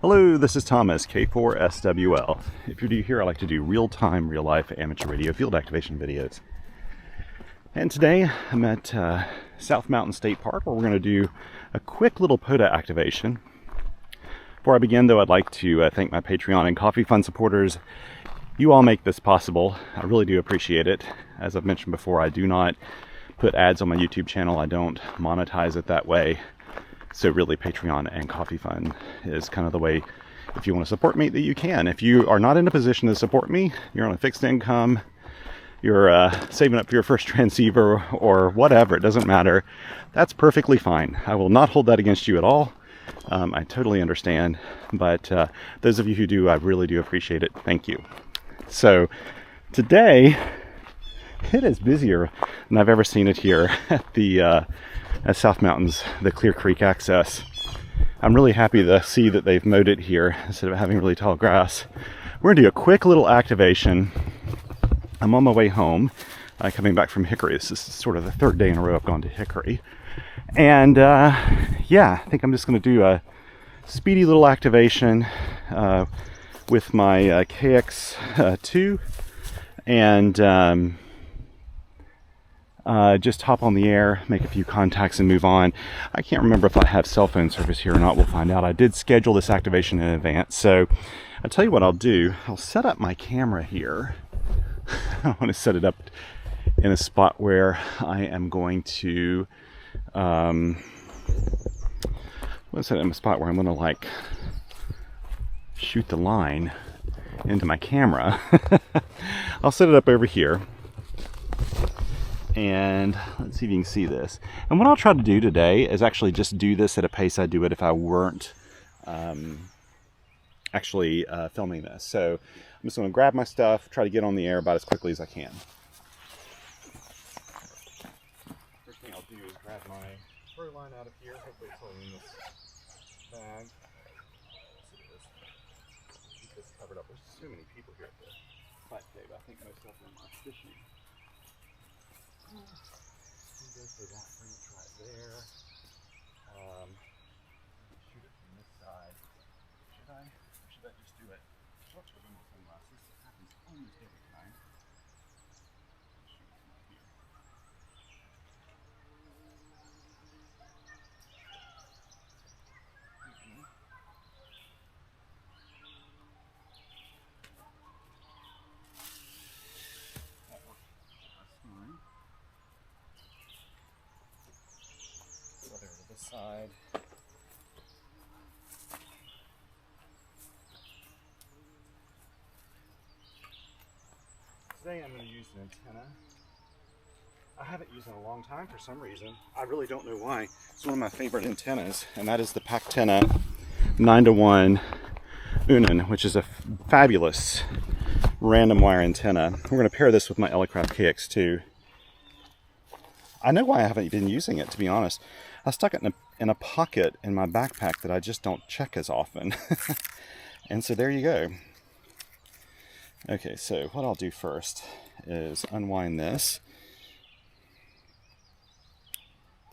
Hello, this is Thomas, K4SWL. If you're new here, I like to do real-time, real-life amateur radio field activation videos. And today, I'm at South Mountain State Park, where we're going to do a quick little POTA activation. Before I begin, though, I'd like to thank my Patreon and Coffee Fund supporters. You all make this possible. I really do appreciate it. As I've mentioned before, I do not put ads on my YouTube channel. I don't monetize it that way. So really, Patreon and Coffee Fund is kind of the way, if you want to support me, that you can. If you are not in a position to support me, you're on a fixed income, you're saving up for your first transceiver or whatever, it doesn't matter. That's perfectly fine. I will not hold that against you at all. I totally understand. But those of you who do, I really do appreciate it. Thank you. So today, it is busier than I've ever seen it here at the at South Mountains, the Clear Creek access. I'm really happy to see that they've mowed it here instead of having really tall grass. We're gonna do a quick little activation. I'm on my way home, coming back from Hickory. This is sort of the third day in a row I've gone to Hickory. And yeah, I think I'm just gonna do a speedy little activation with my KX2 and just hop on the air, make a few contacts and move on. I can't remember if I have cell phone service here or not. We'll find out. I did schedule this activation in advance. So I'll tell you what I'll do. I'll set up my camera here. I want to set it up in a spot where I am going to, let's set it in a spot where I'm going to like shoot the line into my camera. I'll set it up over here. And let's see if you can see this. And what I'll try to do today is actually just do this at a pace I'd do it if I weren't actually filming this. So I'm just going to grab my stuff, try to get on the air about as quickly as I can. First thing I'll do is grab my throw line out of here. Hopefully it's all in this bag. Let's see this. Keep this covered up. There's so many people here at the site today, but I think most of them are fishing. Go for that branch right there. Shoot it from this side. Should I? Or should I just do it? Watch for the sunglasses. This happens almost every time. Shoot from right here. That worked last time. Over to this side. Today I'm going to use an antenna. I haven't used it in a long time for some reason. I really don't know why. It's one of my favorite antennas, and that is the PAC-10 9-to-1 Unan, which is a fabulous random wire antenna. We're going to pair this with my Elecraft KX2. I know why I haven't been using it, to be honest. I stuck it in a pocket in my backpack that I just don't check as often. And so there you go. Okay, so what I'll do first is unwind this.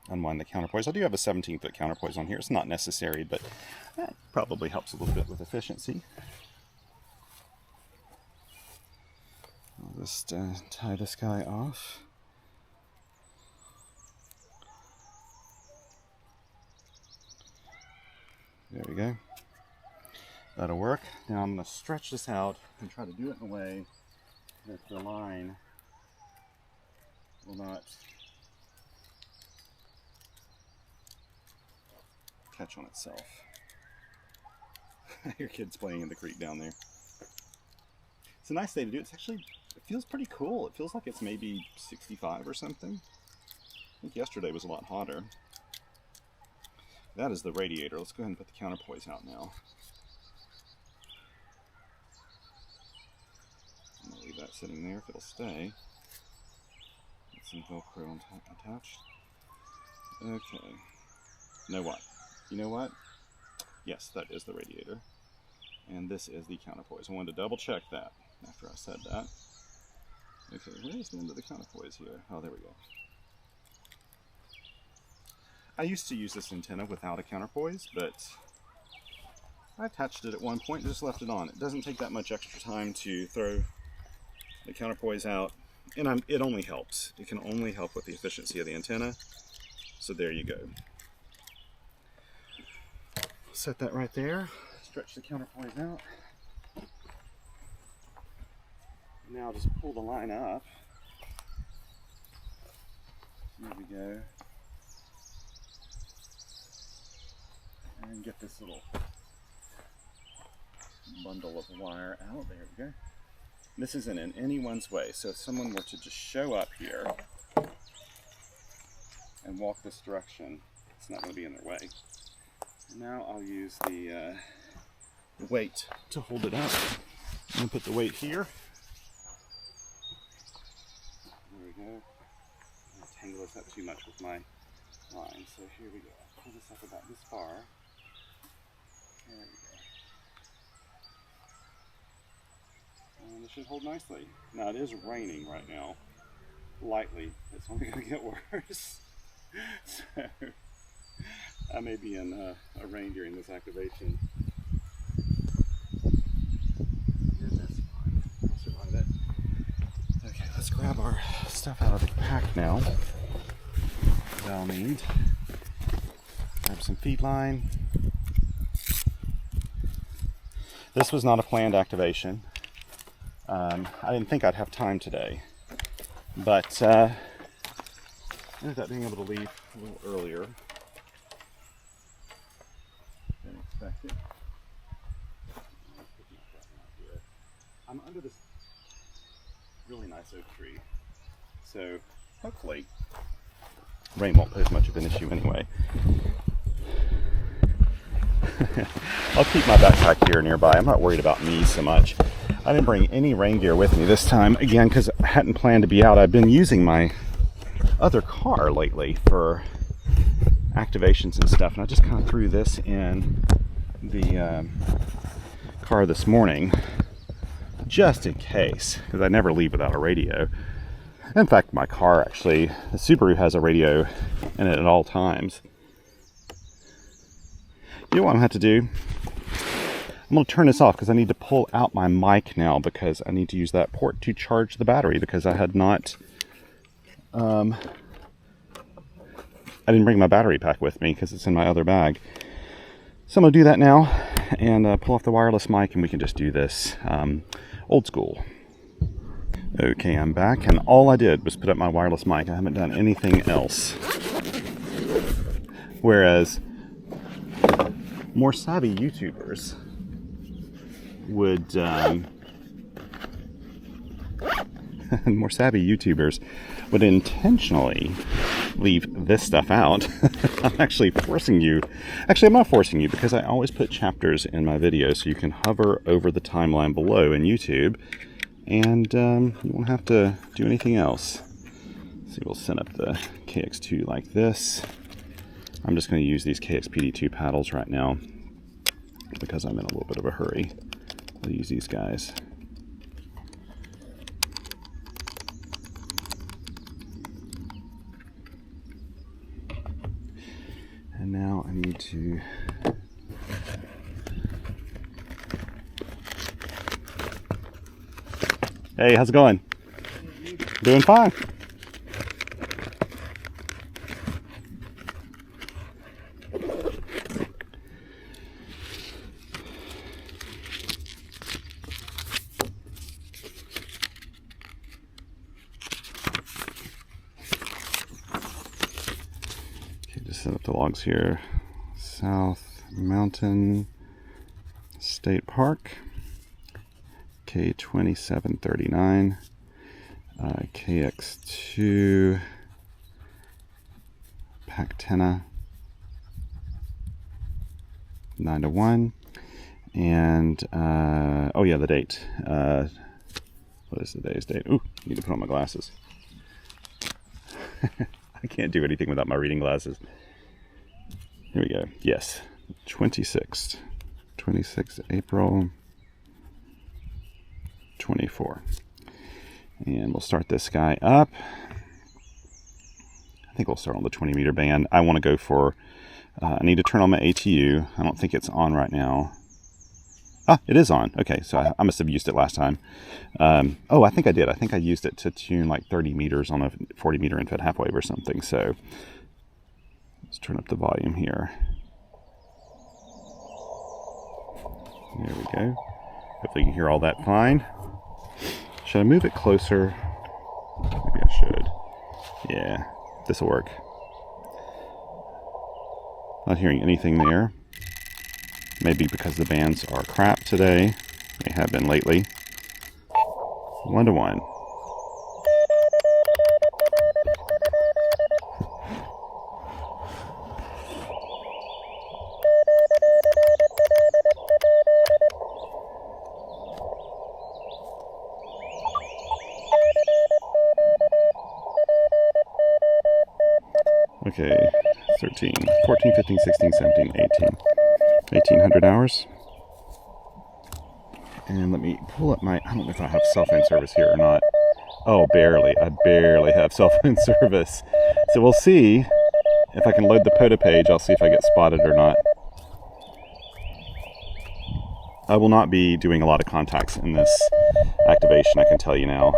Unwind the counterpoise. I do have a 17-foot counterpoise on here. It's not necessary, but that probably helps a little bit with efficiency. I'll just tie this guy off. There we go. That'll work. Now I'm going to stretch this out and try to do it in a way that the line will not catch on itself. I hear kids playing in the creek down there. It's a nice day to do it. It's actually, it feels pretty cool. It feels like it's maybe 65 or something. I think yesterday was a lot hotter. That is the radiator. Let's go ahead and put the counterpoise out now. I'm going to leave that sitting there if it'll stay. Get some Velcro attached. Okay. Know what? You know what? Yes, that is the radiator. And this is the counterpoise. I wanted to double check that after I said that. Okay, where's the end of the counterpoise here? Oh, there we go. I used to use this antenna without a counterpoise, but I attached it at one point and just left it on. It doesn't take that much extra time to throw the counterpoise out, and it only helps. It can only help with the efficiency of the antenna. So there you go. Set that right there. Stretch the counterpoise out. Now just pull the line up. There we go. And get this little bundle of wire out. There we go. This isn't in anyone's way, so if someone were to just show up here and walk this direction, it's not going to be in their way. And now I'll use the weight to hold it up. I'm going to put the weight here. There we go. I don't tangle this up too much with my line, so here we go. I'll pull this up about this far. There we go. And it should hold nicely. Now it is raining right now. Lightly. It's only going to get worse. So I may be in a rain during this activation. That's fine. I'll survive it. Okay, let's grab our stuff out of the pack now. That I'll need. Grab some feed line. This was not a planned activation. I didn't think I'd have time today, but I ended up being able to leave a little earlier than expected. I'm under this really nice oak tree, so hopefully rain won't pose much of an issue anyway. I'll keep my backpack here nearby. I'm not worried about me so much. I didn't bring any rain gear with me this time, again, because I hadn't planned to be out. I've been using my other car lately for activations and stuff, and I just kind of threw this in the car this morning, just in case, because I never leave without a radio. In fact, my car actually, the Subaru has a radio in it at all times. You know what I'm going to have to do? I'm going to turn this off because I need to pull out my mic now because I need to use that port to charge the battery because I had not, I didn't bring my battery pack with me because it's in my other bag. So I'm going to do that now and pull off the wireless mic and we can just do this old school. Okay, I'm back and all I did was put up my wireless mic. I haven't done anything else. Whereas more savvy YouTubers would intentionally leave this stuff out. I'm actually forcing you. Actually, I'm not forcing you because I always put chapters in my videos so you can hover over the timeline below in YouTube and you won't have to do anything else. So we'll set up the KX2 like this. I'm just going to use these KXPD2 paddles right now because I'm in a little bit of a hurry. I'll use these guys. And now I need to Hey, how's it going? Doing fine. Set up the logs here. South Mountain State Park, K2739, KX2, Pactena, 9-1, and oh yeah, the date. What is today's date? Ooh, I need to put on my glasses. I can't do anything without my reading glasses. Here we go. Yes, 26th April 24. And we'll start this guy up. I think we'll start on the 20 meter band. I want to go for, I need to turn on my ATU. I don't think it's on right now. Ah, it is on. Okay, so I must have used it last time. Oh, I think I did. I think I used it to tune like 30 meters on a 40 meter infed half wave or something. So let's turn up the volume here. There we go. Hopefully you can hear all that fine. Should I move it closer? Maybe I should. Yeah, this will work. Not hearing anything there. Maybe because the bands are crap today. They have been lately. 1 to 1. Okay, 13, 14, 15, 16, 17, 18. 1800 hours. And let me pull up my, I don't know if I have cell phone service here or not. Oh, barely. I barely have cell phone service. So we'll see if I can load the POTA page. I'll see if I get spotted or not. I will not be doing a lot of contacts in this activation, I can tell you now.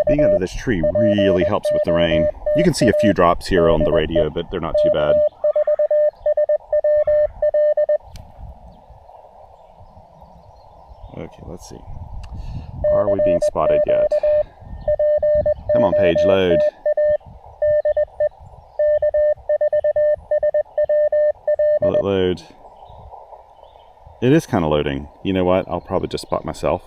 Being under this tree really helps with the rain. You can see a few drops here on the radio, but they're not too bad. Okay, let's see. Are we being spotted yet? Come on, page, load. Will it load? It is kind of loading. You know what? I'll probably just spot myself.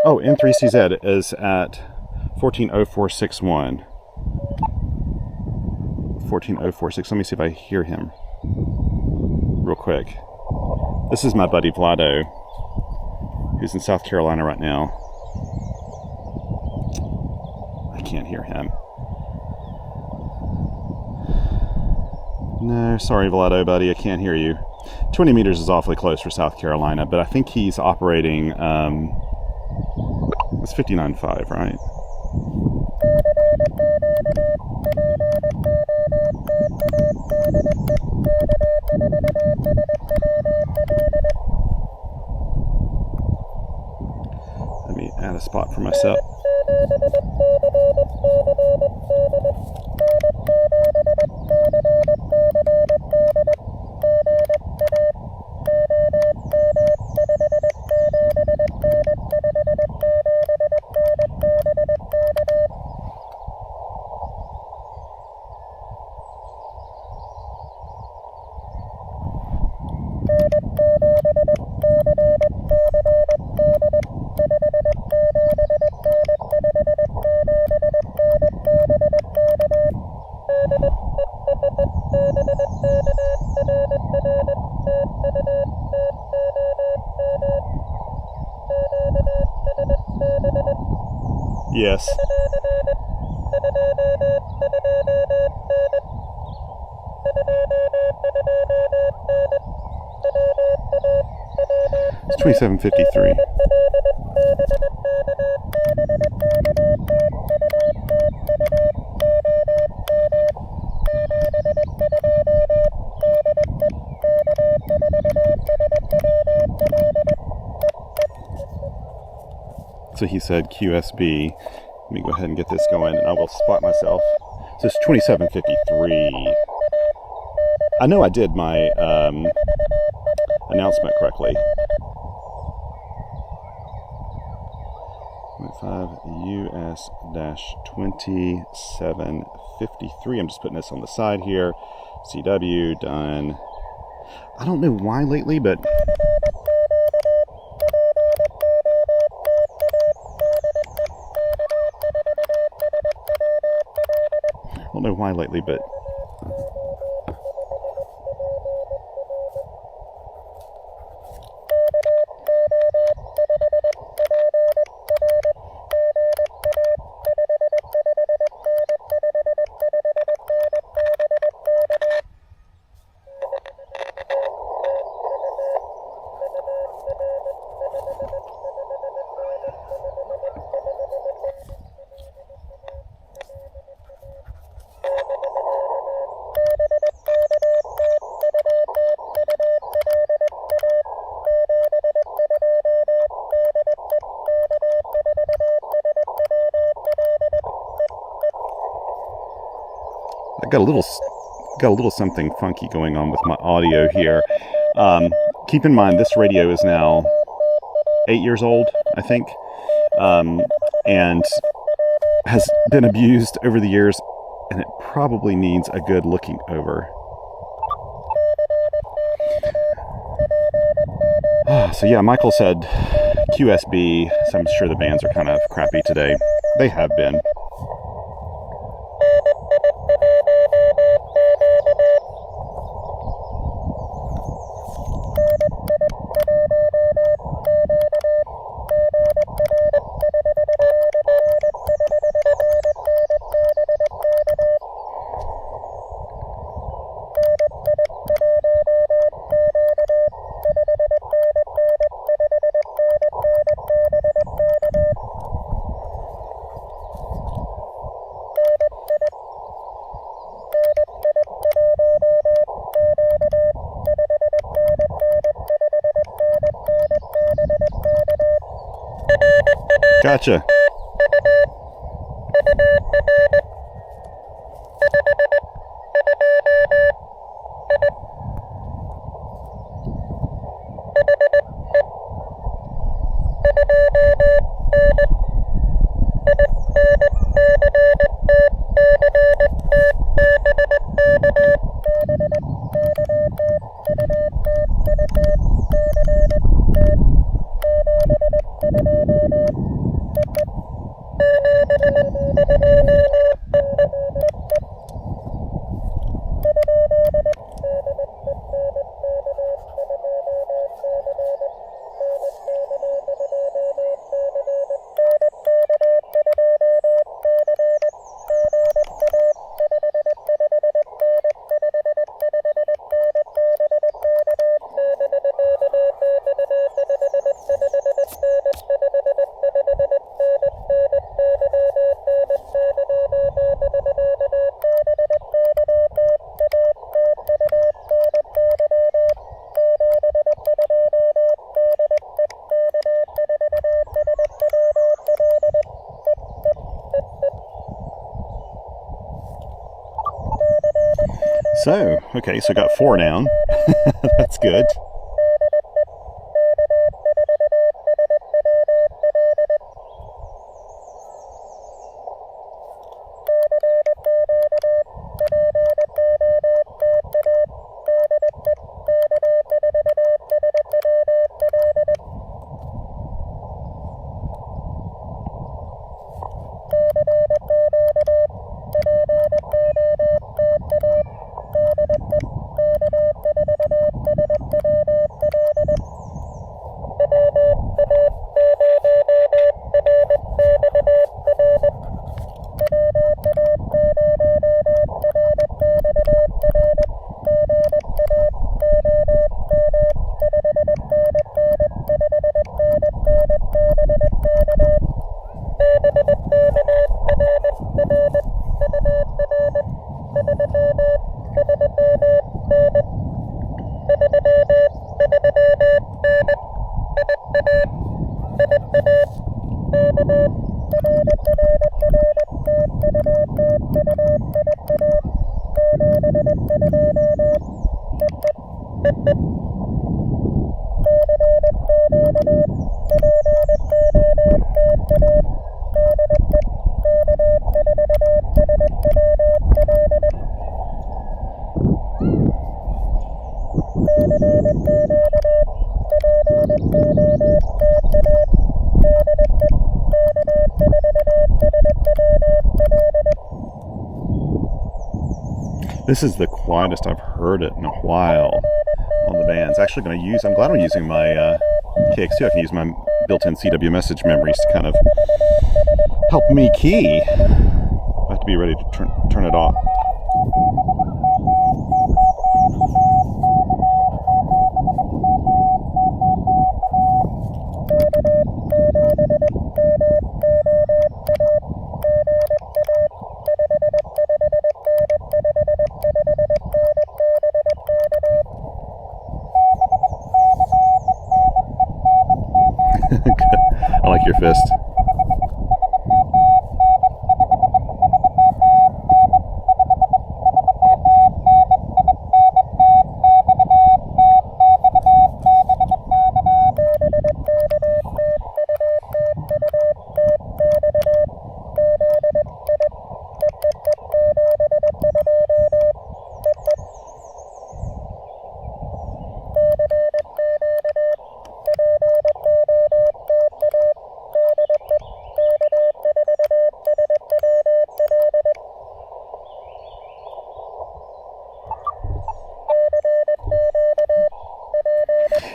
Oh, N3CZ is at 140461. 14046. Let me see if I hear him real quick. This is my buddy Vlado, who's in South Carolina right now. I can't hear him. No, sorry Vlado, buddy, I can't hear you. 20 meters is awfully close for South Carolina, but I think he's operating, it's 59.5, right? Let me add a spot for myself. Yes. It's 2753. So he said QSB. Let me go ahead and get this going and I will spot myself. So it's 2753. I know I did my announcement correctly. 5 US-2753. I'm just putting this on the side here. CW done. I don't know why lately, but got a little something funky going on with my audio here. Keep in mind, this radio is now 8 years old, I think, and has been abused over the years, and it probably needs a good looking over. So yeah, Michael said QSB, so I'm sure the bands are kind of crappy today. They have been. Gotcha. So, okay, so got 4 down. That's good. This is the quietest I've heard it in a while on the bands. Actually going to use, I'm glad I'm using my KX2. I can use my built-in CW message memories to kind of help me key. I have to be ready to turn it off. I like your fist.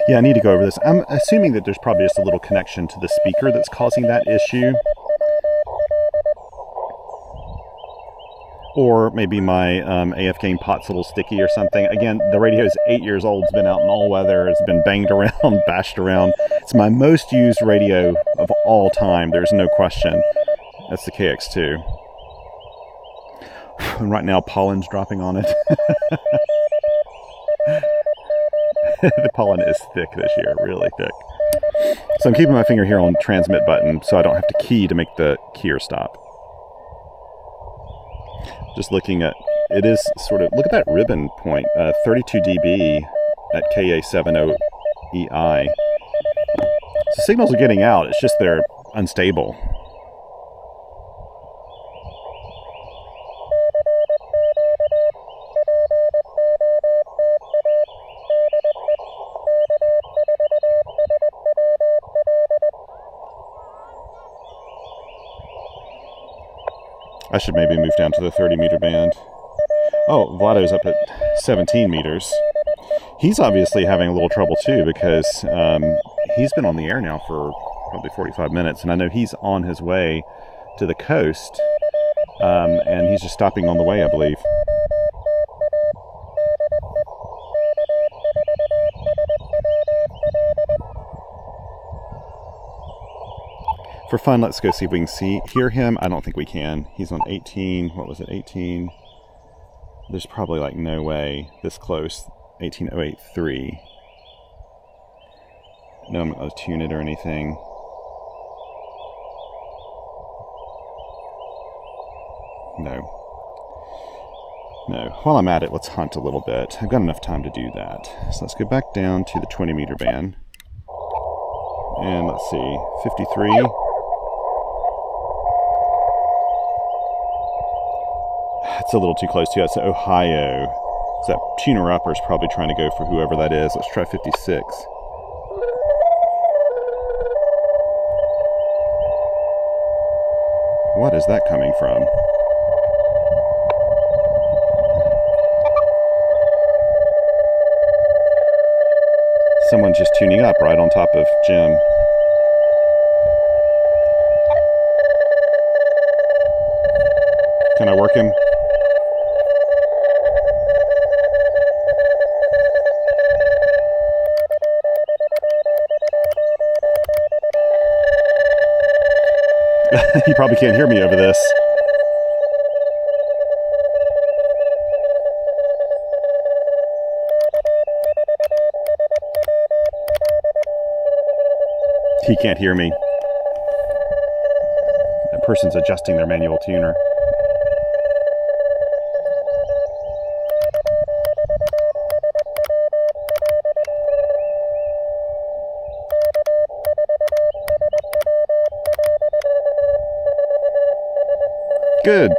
Yeah, I need to go over this. I'm assuming that there's probably just a little connection to the speaker that's causing that issue. Or maybe my AF gain pot's a little sticky or something. Again, the radio is 8 years old. It's been out in all weather. It's been banged around, bashed around. It's my most used radio of all time. There's no question. That's the KX2. And right now, pollen's dropping on it. The pollen is thick this year, really thick. So I'm keeping my finger here on the transmit button so I don't have to key to make the keyer stop. Just looking at, it is sort of, look at that ribbon point, 32 dB at KA70EI. So signals are getting out, it's just they're unstable. I should maybe move down to the 30 meter band. Oh, Vlado's up at 17 meters. He's obviously having a little trouble too because he's been on the air now for probably 45 minutes, and I know he's on his way to the coast, and he's just stopping on the way, I believe. For fun, let's go see if we can hear him. I don't think we can. He's on 18. What was it? 18. There's probably like no way this close. 18083. No, I'm not going to tune it or anything. No. No. While I'm at it, let's hunt a little bit. I've got enough time to do that. So let's go back down to the 20 meter band. And let's see. 53. It's a little too close to it. It's Ohio. So that tuner upper is probably trying to go for whoever that is. Let's try 56. What is that coming from? Someone's just tuning up right on top of Jim. Can I work him? You probably can't hear me over this. He can't hear me. That person's adjusting their manual tuner. Good.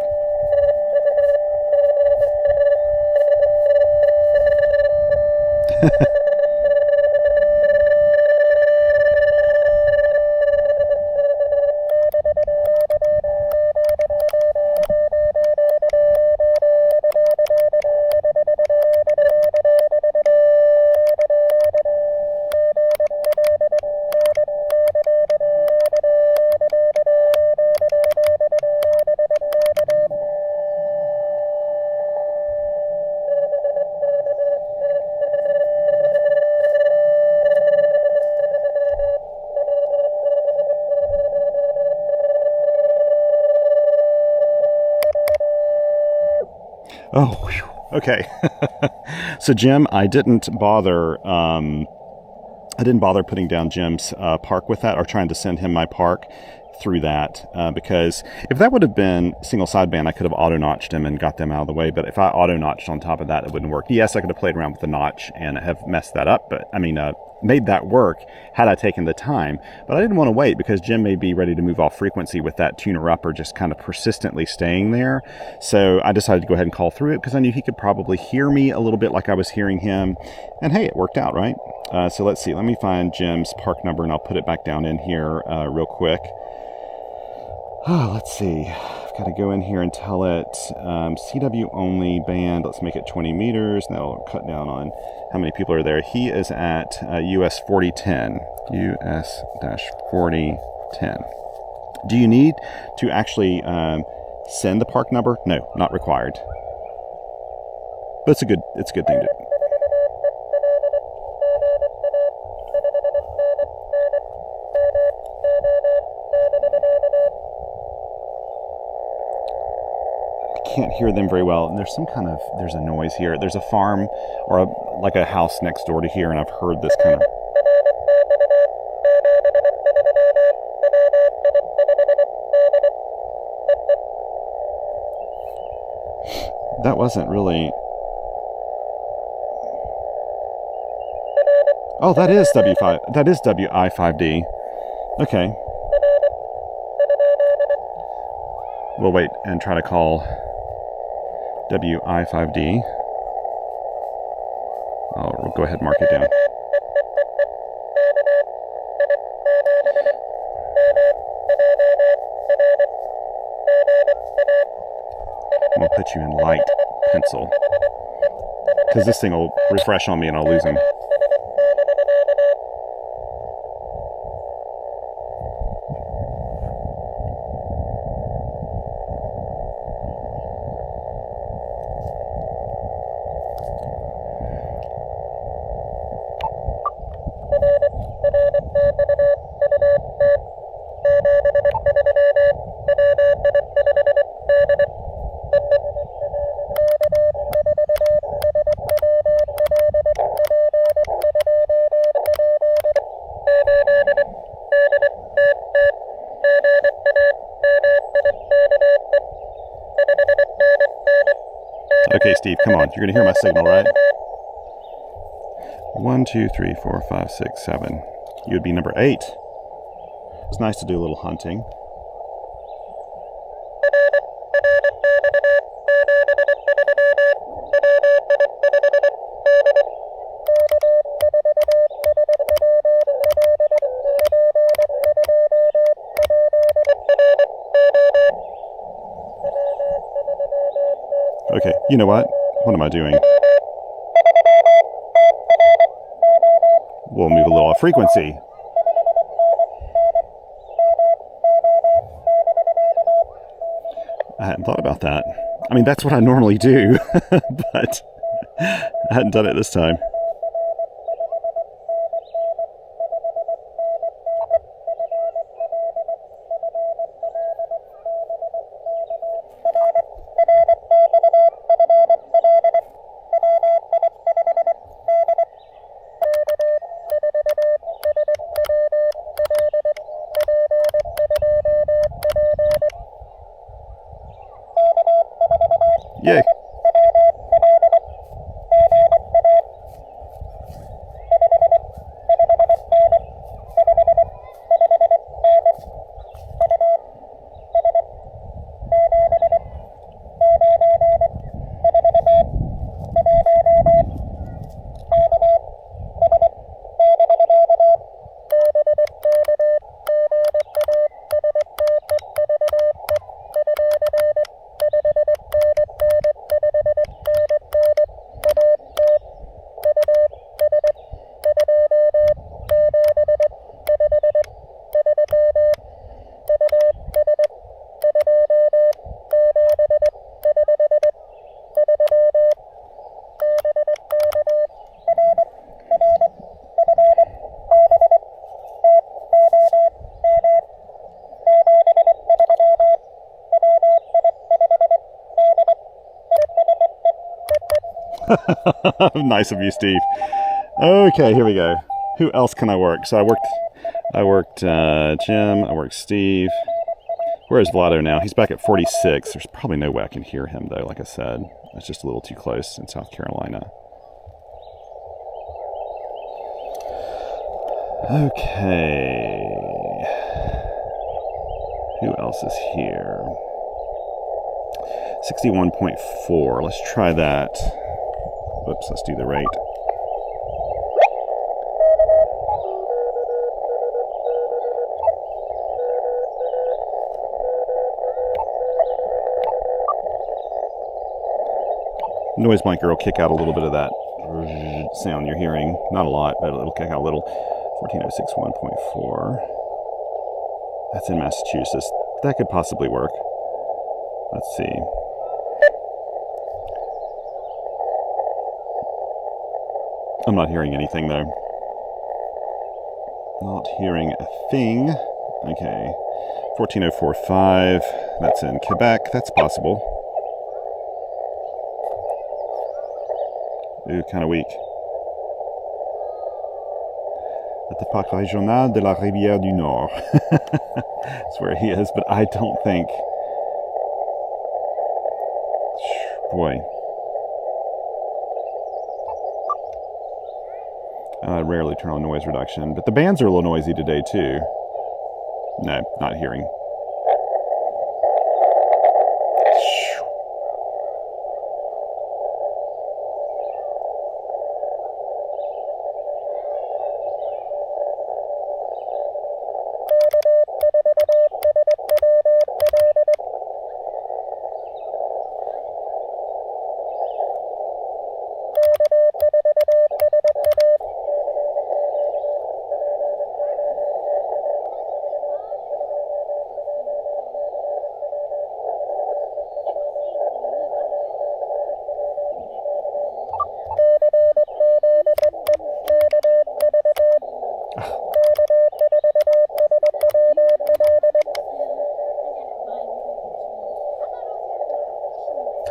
Oh, whew. Okay. So Jim, I didn't bother putting down Jim's park with that, or trying to send him my park through that, because if that would have been single sideband, I could have auto-notched him and got them out of the way. But if I auto-notched on top of that, it wouldn't work. Yes, I could have played around with the notch and have messed that up, but I mean, made that work had I taken the time. But I didn't want to wait because Jim may be ready to move off frequency with that tuner upper just kind of persistently staying there. So I decided to go ahead and call through it because I knew he could probably hear me a little bit like I was hearing him. And hey, it worked out, right? So let's see. Let me find Jim's park number and I'll put it back down in here real quick. Oh, let's see. I've got to go in here and tell it CW only band. Let's make it 20 meters. That'll cut down on how many people are there. He is at US 4010. US-4010. Do you need to actually send the park number? No, not required. But it's a good thing to do. Can't hear them very well, and there's a noise here. There's a farm or like a house next door to here, and I've heard this kind of. That wasn't really. Oh, that is W5. That is WI5D. Okay. We'll wait and try to call WI5D. I'll go ahead and mark it down. I'm going to put you in light pencil, because this thing will refresh on me and I'll lose him. Okay, Steve, come on. You're going to hear my signal, right? 1, 2, 3, 4, 5, 6, 7. You would be number 8. It's nice to do a little hunting. Okay, you know what? What am I doing? We'll move a little off frequency. I hadn't thought about that. I mean, that's what I normally do, but I hadn't done it this time. Yay. Nice of you, Steve. Okay, here we go. Who else can I work? So I worked Jim, I worked Steve. Where's Vlado now? He's back at 46. There's probably no way I can hear him, though, like I said. That's just a little too close in South Carolina. Okay. Who else is here? 61.4. Let's try that. Whoops, let's do the rate. noise blanker will kick out a little bit of that sound you're hearing. Not a lot, but it'll kick out a little. 14061.4. That's in Massachusetts. That could possibly work. Let's see. I'm not hearing anything though. Not hearing a thing. Okay. 14045. That's in Quebec. That's possible. Ooh, kind of weak. At the Parc Régional de la Rivière du Nord. That's where he is, but I don't think... Boy. I rarely turn on noise reduction, but the bands are a little noisy today too. No, not hearing.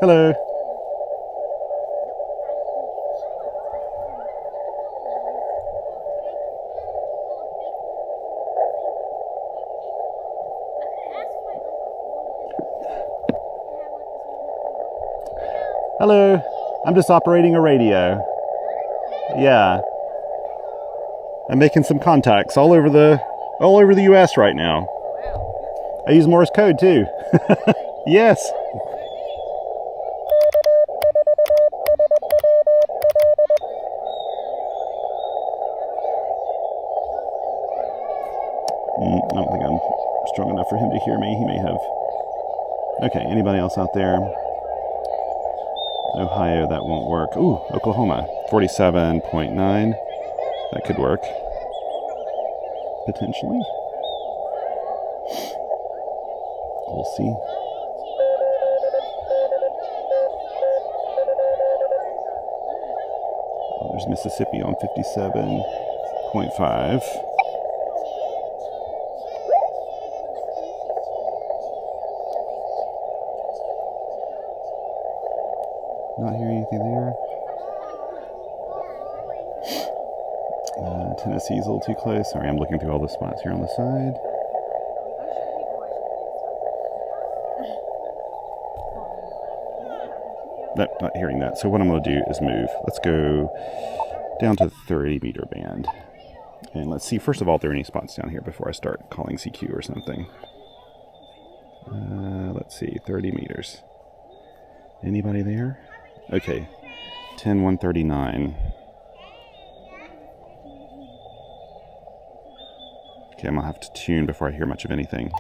Hello. Hello. I'm just operating a radio. Yeah. I'm making some contacts all over the US right now. I use Morse code too. Yes. I don't think I'm strong enough for him to hear me. He may have. Okay, anybody else out there? Ohio, that won't work. Ooh, Oklahoma, 47.9. That could work. Potentially. We'll see. Oh, there's Mississippi on 57.5. Not hearing anything there. Tennessee's a little too close. Sorry, I'm looking through all the spots here on the side. Nope, not hearing that. So what I'm going to do is move. Let's go down to the 30-meter band. And let's see, first of all, if there are any spots down here before I start calling CQ or something. Let's see, 30 meters. Anybody there? Okay, 10-139. Okay, I'm going to have to tune before I hear much of anything.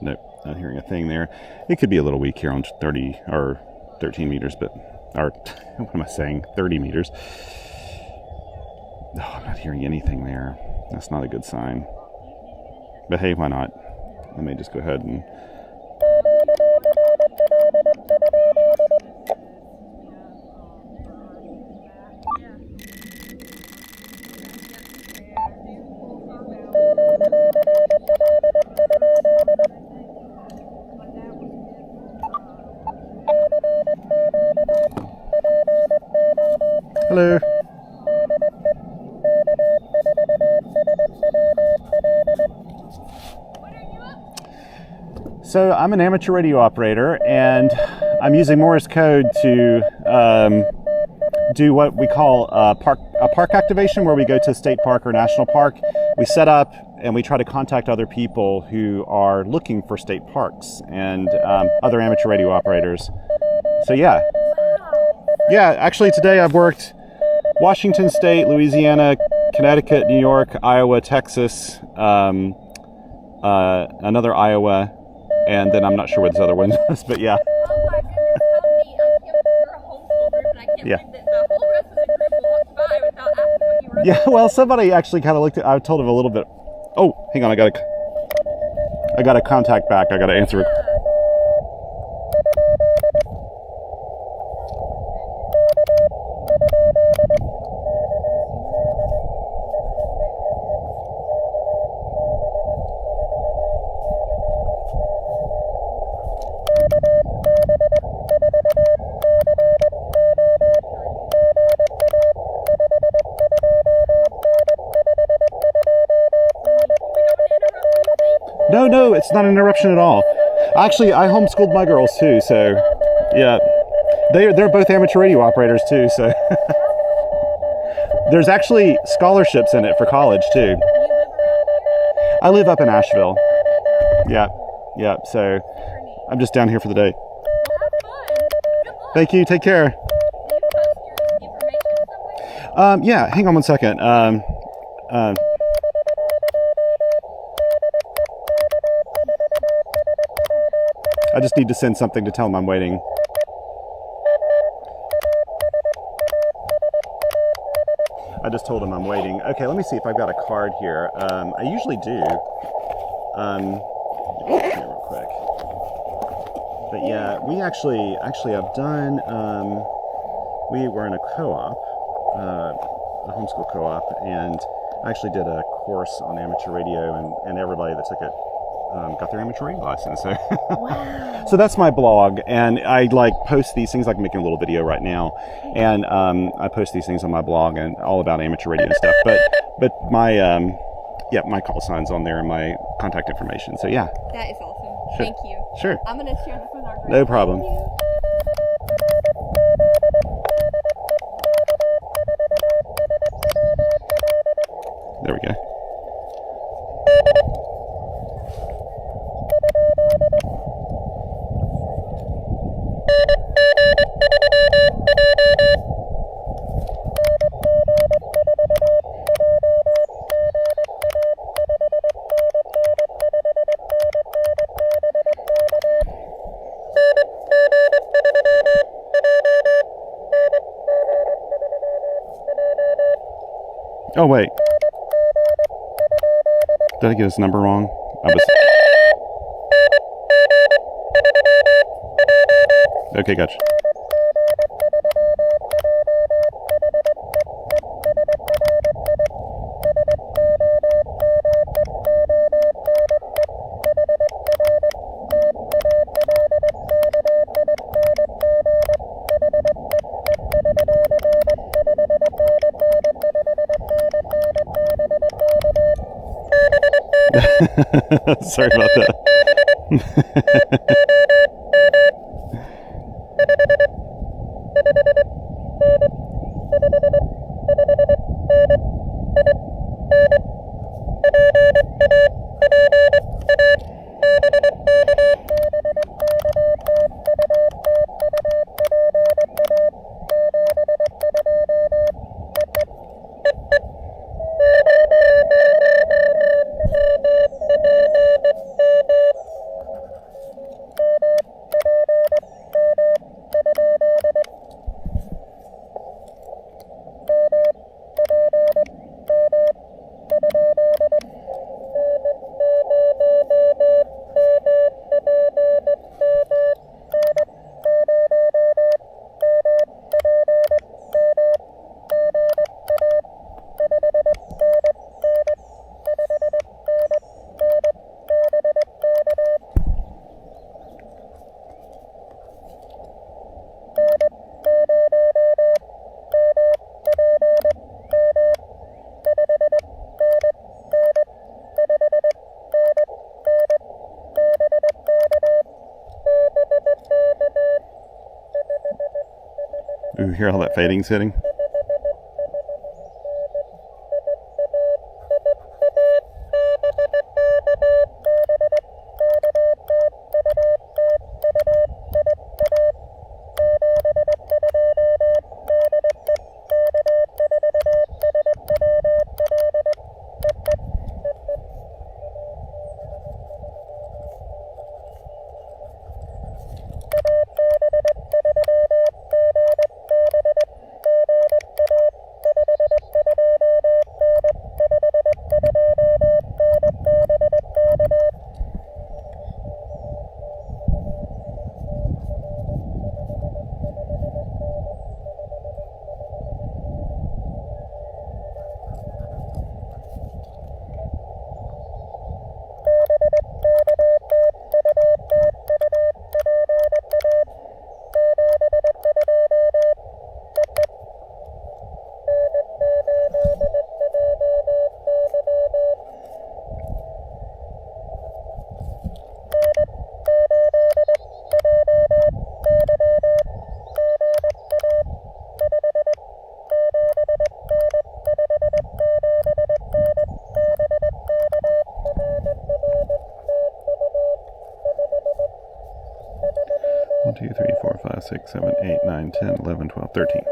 Nope, not hearing a thing there. It could be a little weak here on 30 or 13 meters, but, or what am I saying? 30 meters. Oh, I'm not hearing anything there. That's not a good sign. But hey, why not? Let me just go ahead and... Hello. So I'm an amateur radio operator, and I'm using Morse code to do what we call a park activation, where we go to a state park or national park. We set up and we try to contact other people who are looking for state parks and other amateur radio operators. So yeah, actually today I've worked Washington State, Louisiana, Connecticut, New York, Iowa, Texas, another Iowa, and then I'm not sure what this other one was, but yeah. Oh my goodness, how neat. You're a homeschool group, and I can't Yeah. believe that the whole rest of the group walked by without asking what you were Yeah, doing. well, somebody actually kind of looked at, I told him a little bit. Oh, hang on, I got a contact back. I got to answer it. No, it's not an interruption at all. Actually, I homeschooled my girls too, so yeah, they're both amateur radio operators too. So there's actually scholarships in it for college too. I live up in Asheville. Yeah. So I'm just down here for the day. Thank you. Take care. Yeah. Hang on one second. I just need to send something to tell them I'm waiting. I just told them I'm waiting. Okay, let me see if I've got a card here. I usually do. Here real quick. But yeah, we actually I've done. We were in a co-op, a homeschool co-op, and I actually did a course on amateur radio, and everybody that took it got their amateur radio license. So, Wow. so that's my blog, and I like post these things. Like I'm making a little video right now, and I post these things on my blog and all about amateur radio and stuff. But my my call sign's on there and my contact information. So yeah. That is awesome. Sure. Thank you. Sure. I'm going to share this with our group. No problem. Thank you. There we go. Oh wait. Did I get his number wrong? Okay, gotcha. Sorry about that. Ooh, hear how that fading's hitting? 1, 2, 3, 4, 5, 6, 7, 8, 9, 10, 11, 12, 13.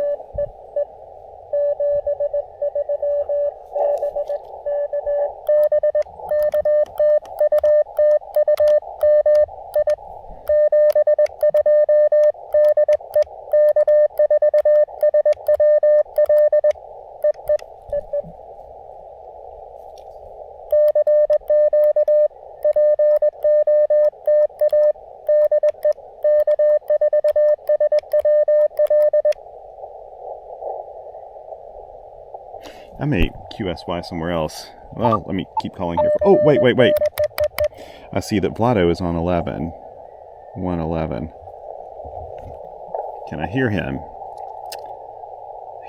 I may QSY somewhere else. Well, let me keep calling here. Oh, wait. I see that Vlado is on 11. 111. Can I hear him?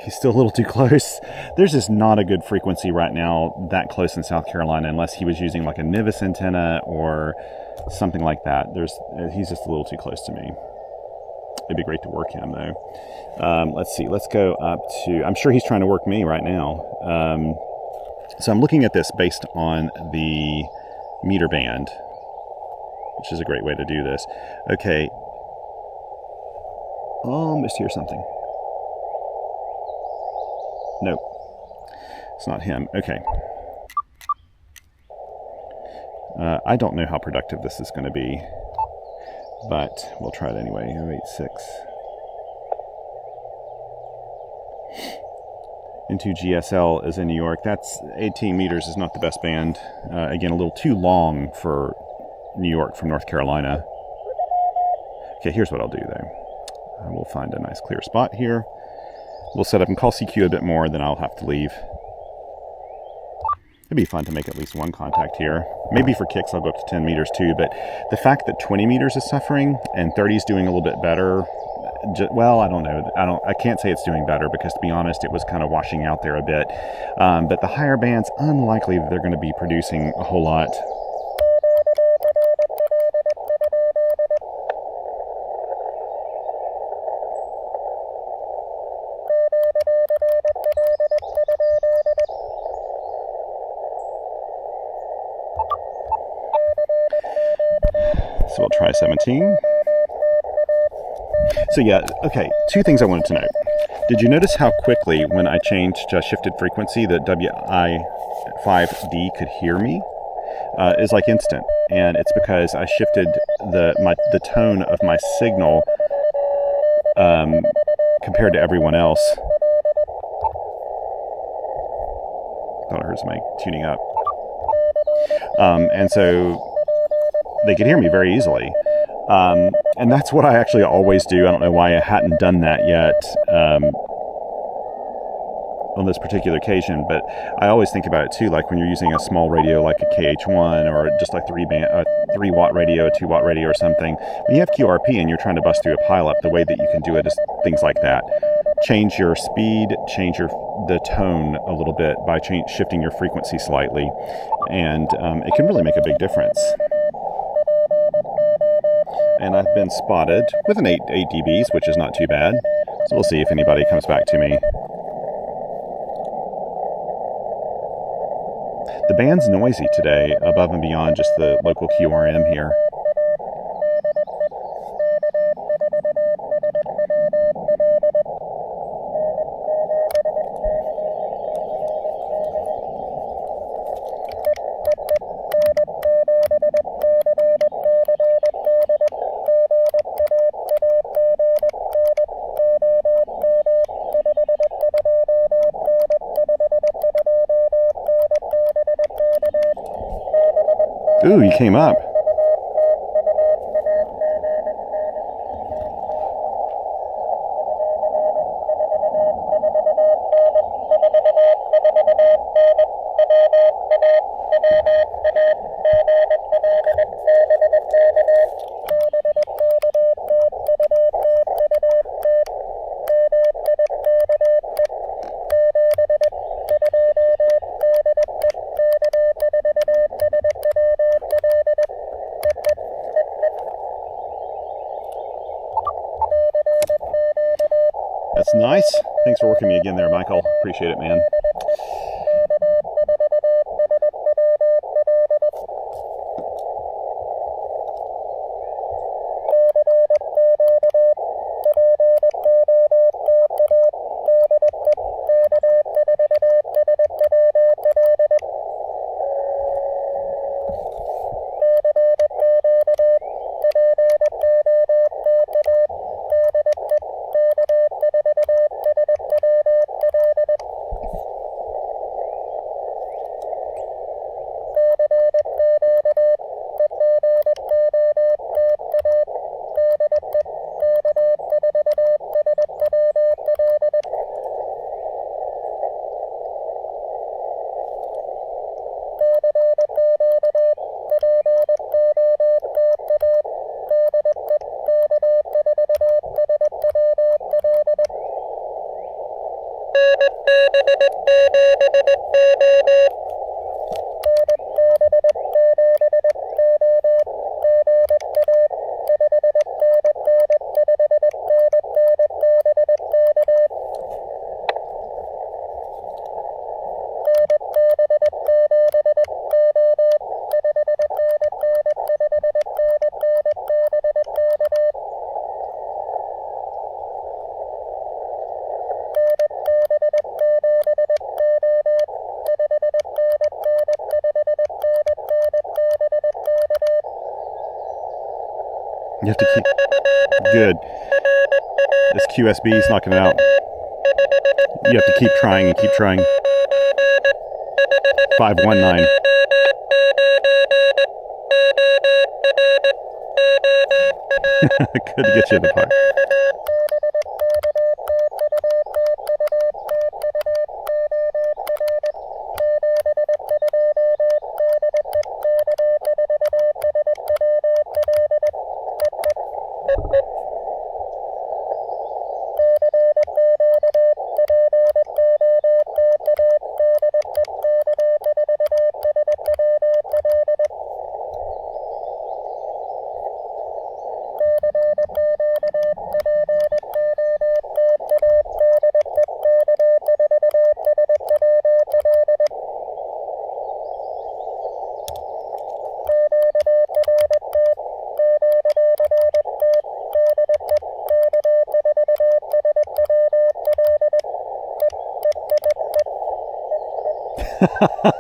He's still a little too close. There's just not a good frequency right now that close in South Carolina unless he was using like a Nivis antenna or something like that. He's just a little too close to me. It'd be great to work him though. Let's see, let's go up to, I'm sure he's trying to work me right now. So I'm looking at this based on the meter band, which is a great way to do this. Okay. Almost hear something. Nope. It's not him. Okay. I don't know how productive this is going to be, but we'll try it anyway. 086. Into GSL is in New York. That's 18 meters is not the best band. Again, a little too long for New York from North Carolina. Okay, here's what I'll do though. We'll find a nice clear spot here. We'll set up and call CQ a bit more, then I'll have to leave. It'd be fun to make at least one contact here. Maybe for kicks I'll go up to 10 meters too, but the fact that 20 meters is suffering and 30 is doing a little bit better, well, I don't know. I can't say it's doing better because, to be honest, it was kind of washing out there a bit. But the higher bands, unlikely that they're going to be producing a whole lot. So we'll try 17. So yeah, okay, two things I wanted to note. Did you notice how quickly when I shifted frequency that WI5D could hear me? Is like instant, and it's because I shifted the tone of my signal compared to everyone else. Thought I heard somebody tuning up. And so they could hear me very easily. And that's what I actually always do. I don't know why I hadn't done that yet on this particular occasion, but I always think about it too, like when you're using a small radio like a KH1 or just like 3 watt radio, 2 watt radio or something. When you have QRP and you're trying to bust through a pileup, the way that you can do it is things like that. Change your speed, change the tone a little bit by shifting your frequency slightly, and it can really make a big difference. And I've been spotted with an 8 dBs, which is not too bad. So we'll see if anybody comes back to me. The band's noisy today, above and beyond just the local QRM here. Ooh, you came up. That's nice. Thanks for working me again there, Michael. Appreciate it, man. You have to keep... Good. This QSB is knocking it out. You have to keep trying and keep trying. 519. Good to get you in the park.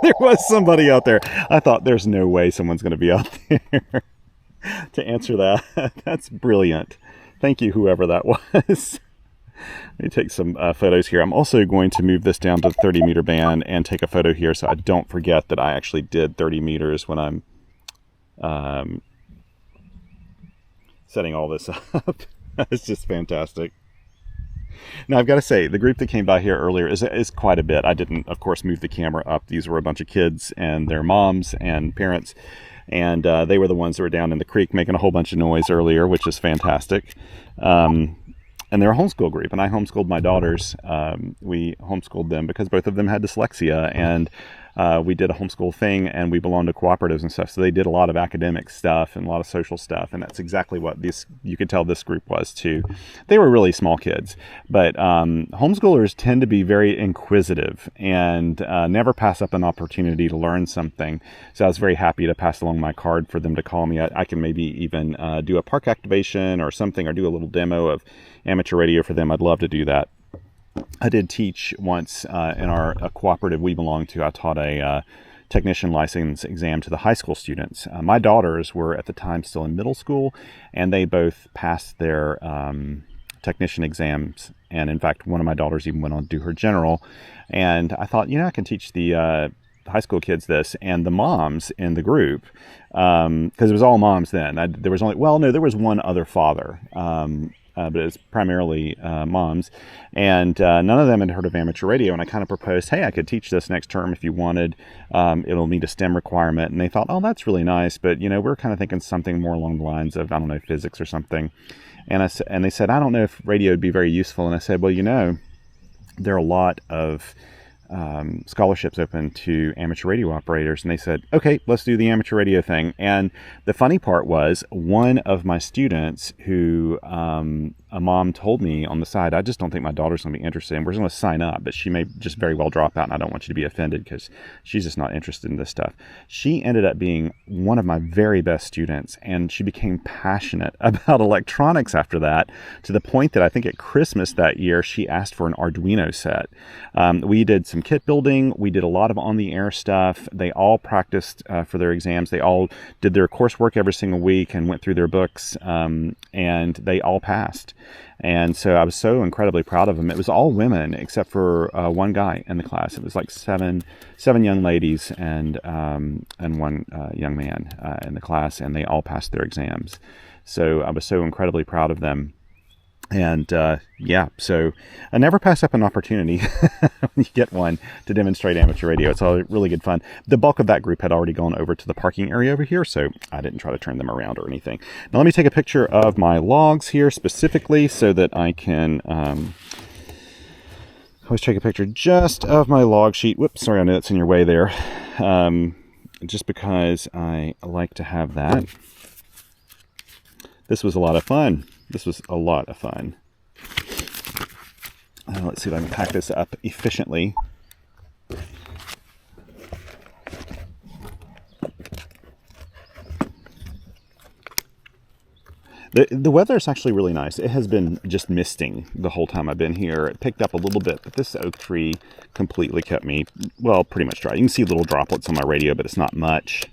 There was somebody out there. I thought there's no way someone's going to be out there to answer that. That's brilliant. Thank you, whoever that was. Let me take some photos here. I'm also going to move this down to the 30 meter band and take a photo here so I don't forget that I actually did 30 meters when I'm setting all this up. It's just fantastic. Now, I've got to say, the group that came by here earlier is quite a bit. I didn't, of course, move the camera up. These were a bunch of kids and their moms and parents, and they were the ones that were down in the creek making a whole bunch of noise earlier, which is fantastic. And they're a homeschool group, and I homeschooled my daughters. We homeschooled them because both of them had dyslexia, and we did a homeschool thing, and we belonged to cooperatives and stuff. So they did a lot of academic stuff and a lot of social stuff, and that's exactly what you could tell this group was too. They were really small kids, but homeschoolers tend to be very inquisitive and never pass up an opportunity to learn something. So I was very happy to pass along my card for them to call me. I can maybe even do a park activation or something, or do a little demo of amateur radio for them. I'd love to do that. I did teach once in a cooperative we belonged to. I taught a technician license exam to the high school students. My daughters were at the time still in middle school, and they both passed their technician exams. And in fact, one of my daughters even went on to do her general. And I thought, I can teach the high school kids this. And the moms in the group, because it was all moms then. There was one other father. But it was primarily moms, and none of them had heard of amateur radio, and I kind of proposed, hey, I could teach this next term if you wanted. It'll need a STEM requirement, and they thought, oh, that's really nice, but, we're kind of thinking something more along the lines of, I don't know, physics or something. And they said, I don't know if radio would be very useful, and I said, well, there are a lot of scholarships open to amateur radio operators, and they said, okay, let's do the amateur radio thing. And the funny part was, one of my students who a mom told me on the side, I just don't think my daughter's going to be interested, and we're going to sign up, but she may just very well drop out, and I don't want you to be offended because she's just not interested in this stuff. She ended up being one of my very best students, and she became passionate about electronics after that, to the point that I think at Christmas that year, she asked for an Arduino set. We did some kit building. We did a lot of on-the-air stuff. They all practiced for their exams. They all did their coursework every single week and went through their books, and they all passed. And so I was so incredibly proud of them. It was all women except for one guy in the class. It was like seven young ladies and one young man in the class, and they all passed their exams. So I was so incredibly proud of them. And so I never pass up an opportunity when you get one to demonstrate amateur radio. It's all really good fun. The bulk of that group had already gone over to the parking area over here, so I didn't try to turn them around or anything. Now let me take a picture of my logs here specifically so that I can always take a picture just of my log sheet. Whoops, sorry, I know that's in your way there. Just because I like to have that. This was a lot of fun. Let's see if I can pack this up efficiently. The weather is actually really nice. It has been just misting the whole time I've been here. It picked up a little bit, but this oak tree completely kept me, well, pretty much dry. You can see little droplets on my radio, but it's not much.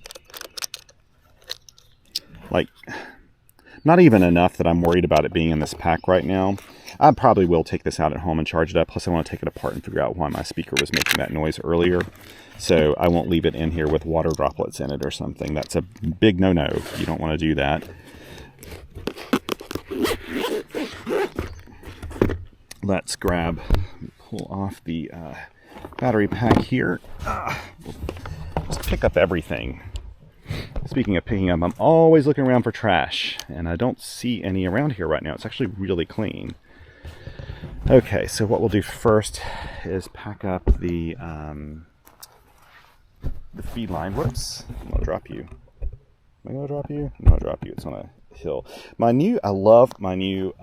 Not even enough that I'm worried about it being in this pack right now. I probably will take this out at home and charge it up. Plus I want to take it apart and figure out why my speaker was making that noise earlier. So I won't leave it in here with water droplets in it or something. That's a big no-no. You don't want to do that. Let's pull off the battery pack here. Just pick up everything. Speaking of picking up, I'm always looking around for trash, and I don't see any around here right now. It's actually really clean. Okay, so what we'll do first is pack up the feed line. Whoops, I'm gonna drop you. Am I gonna drop you? I'm gonna drop you. It's on a hill. I love my new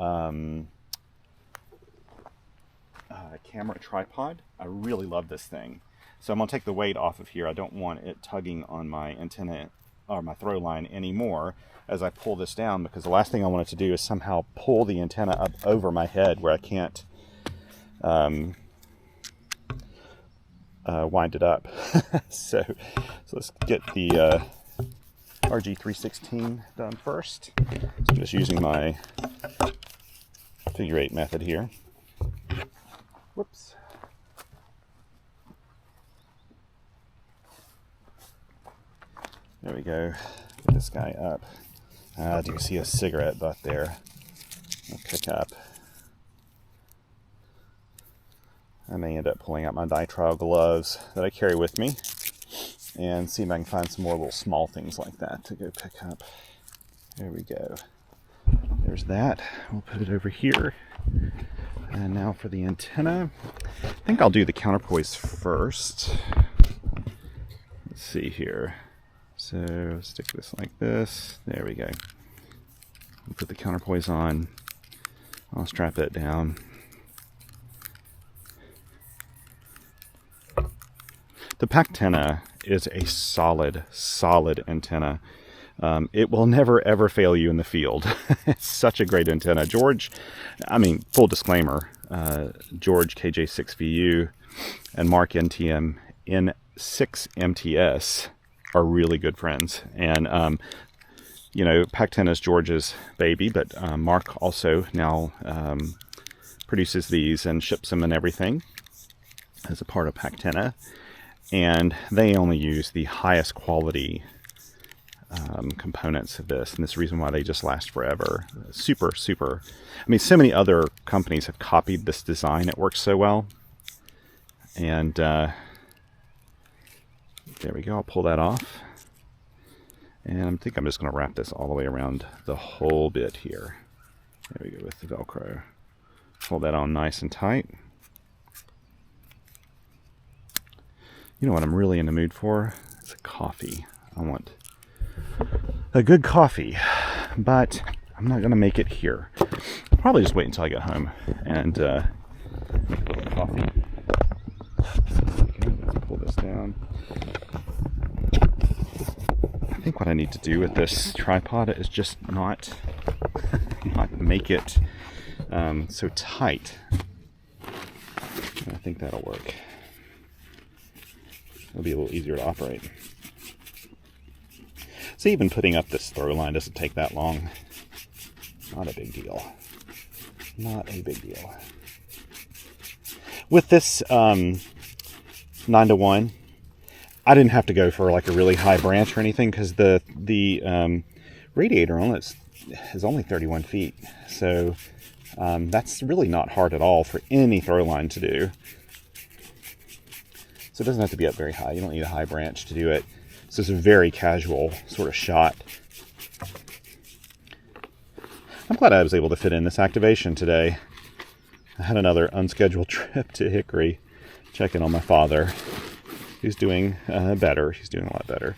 camera tripod. I really love this thing. So I'm gonna take the weight off of here. I don't want it tugging on my antenna or my throw line anymore as I pull this down, because the last thing I want it to do is somehow pull the antenna up over my head where I can't wind it up. so let's get the RG316 done first. So I'm just using my figure 8 method here. Whoops. There we go. Get this guy up. Do you see a cigarette butt there? I'll pick up. I may end up pulling out my nitrile gloves that I carry with me and see if I can find some more little small things like that to go pick up. There we go. There's that. We'll put it over here. And now for the antenna. I think I'll do the counterpoise first. Let's see here. So stick this like this. There we go. We'll put the counterpoise on. I'll strap it down. The Pactenna is a solid antenna. It will never ever fail you in the field. It's such a great antenna. George, I mean, full disclaimer, George KJ6VU and Mark NTM N6MTS are really good friends. And, you know, Pactenna is George's baby, but Mark also now produces these and ships them and everything as a part of Pactenna. And they only use the highest quality components of this, and this is the reason why they just last forever. Super. I mean, so many other companies have copied this design. It works so well. And there we go. I'll pull that off. And I think I'm just going to wrap this all the way around the whole bit here. There we go with the Velcro. Hold that on nice and tight. You know what I'm really in the mood for? It's a coffee. I want a good coffee, but I'm not going to make it here. I'll probably just wait until I get home and make a little coffee. Let's pull this down. I think what I need to do with this tripod is just not make it so tight. And I think that'll work. It'll be a little easier to operate. So even putting up this throw line doesn't take that long. Not a big deal. Not a big deal. With this 9-to-1, I didn't have to go for like a really high branch or anything, because the radiator on it is only 31 feet. So that's really not hard at all for any throw line to do. So it doesn't have to be up very high. You don't need a high branch to do it. So it's a very casual sort of shot. I'm glad I was able to fit in this activation today. I had another unscheduled trip to Hickory, checking on my father, who's doing better. He's doing a lot better.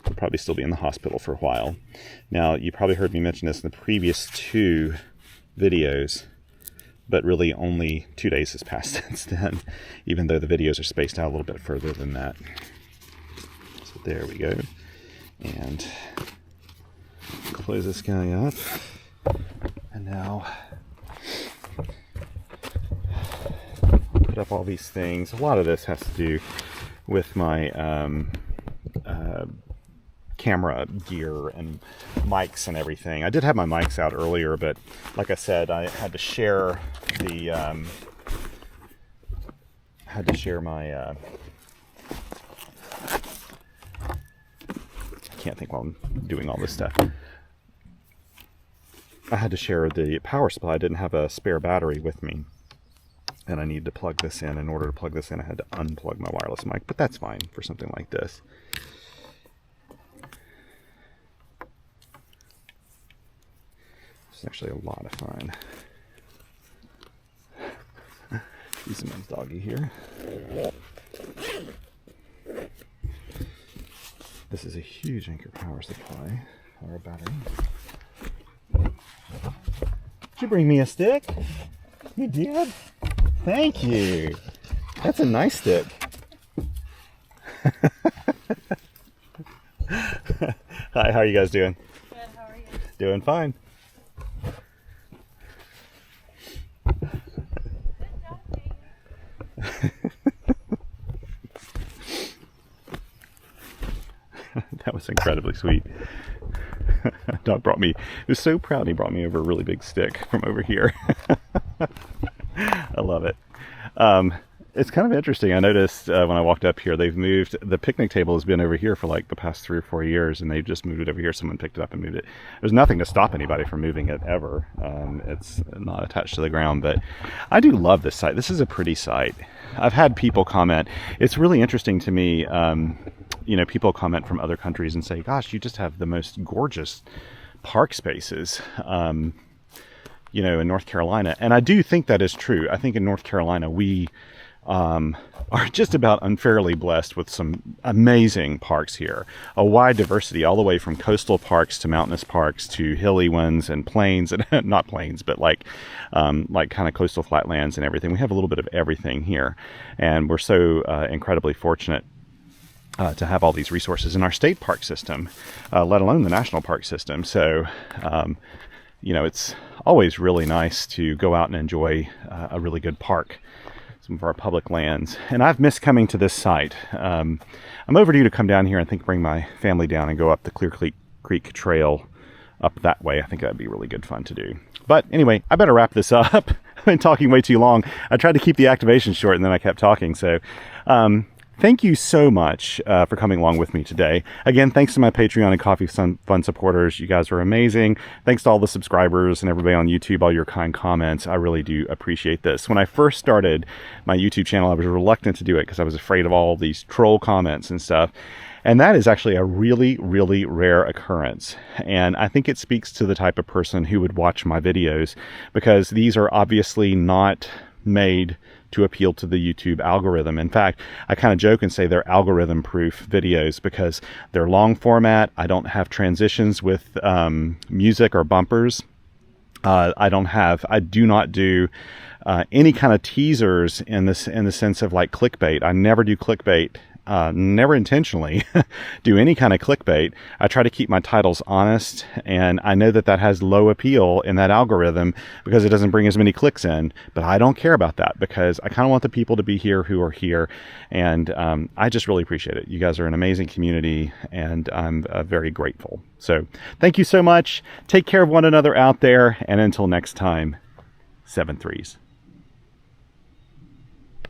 He'll probably still be in the hospital for a while. Now, you probably heard me mention this in the previous 2 videos, but really only 2 days has passed since then, even though the videos are spaced out a little bit further than that. So there we go. And close this guy up. And now put up all these things. A lot of this has to do with my camera gear and mics and everything. I did have my mics out earlier, but like I said, I had to share the my I can't think while I'm doing all this stuff. I had to share the power supply. I didn't have a spare battery with me, and I needed to plug this in. In order to plug this in, I had to unplug my wireless mic, but that's fine for something like this. It's actually a lot of fun. He's a nice doggy here. This is a huge Anchor power supply, or a battery. Did you bring me a stick? You did? Thank you. That's a nice stick. Hi, how are you guys doing? Good, how are you? Doing fine. That was incredibly sweet. Dog brought me, he was so proud he brought me over a really big stick from over here. I love it. It's kind of interesting. I noticed when I walked up here, they've moved, the picnic table has been over here for like the past 3 or 4 years, and they've just moved it over here. Someone picked it up and moved it. There's nothing to stop anybody from moving it ever. It's not attached to the ground, but I do love this site. This is a pretty site. I've had people comment. It's really interesting to me. You know, people comment from other countries and say, gosh, you just have the most gorgeous park spaces, you know, in North Carolina. And I do think that is true. I think in North Carolina, we are just about unfairly blessed with some amazing parks here. A wide diversity, all the way from coastal parks to mountainous parks to hilly ones and plains, and not plains, but like kind of coastal flatlands and everything. We have a little bit of everything here. And we're so incredibly fortunate to have all these resources in our state park system, let alone the national park system. So, you know, it's always really nice to go out and enjoy a really good park, some of our public lands. And I've missed coming to this site. I'm overdue to come down here and bring my family down and go up the Clear Creek Trail up that way. I think that'd be really good fun to do. But anyway, I better wrap this up. I've been talking way too long. I tried to keep the activation short and then I kept talking. So, thank you so much for coming along with me today. Again, thanks to my Patreon and Coffee Fun supporters. You guys are amazing. Thanks to all the subscribers and everybody on YouTube, all your kind comments. I really do appreciate this. When I first started my YouTube channel, I was reluctant to do it because I was afraid of all these troll comments and stuff. And that is actually a really, really rare occurrence. And I think it speaks to the type of person who would watch my videos, because these are obviously not made to appeal to the YouTube algorithm. In fact, I kind of joke and say they're algorithm proof videos because they're long format. I don't have transitions with music or bumpers. I do not do any kind of teasers in the sense of like clickbait. I never do clickbait. Never intentionally do any kind of clickbait. I try to keep my titles honest, and I know that that has low appeal in that algorithm because it doesn't bring as many clicks in, but I don't care about that because I kind of want the people to be here who are here, and I just really appreciate it. You guys are an amazing community, and I'm very grateful. So thank you so much. Take care of one another out there, and until next time, 7 threes.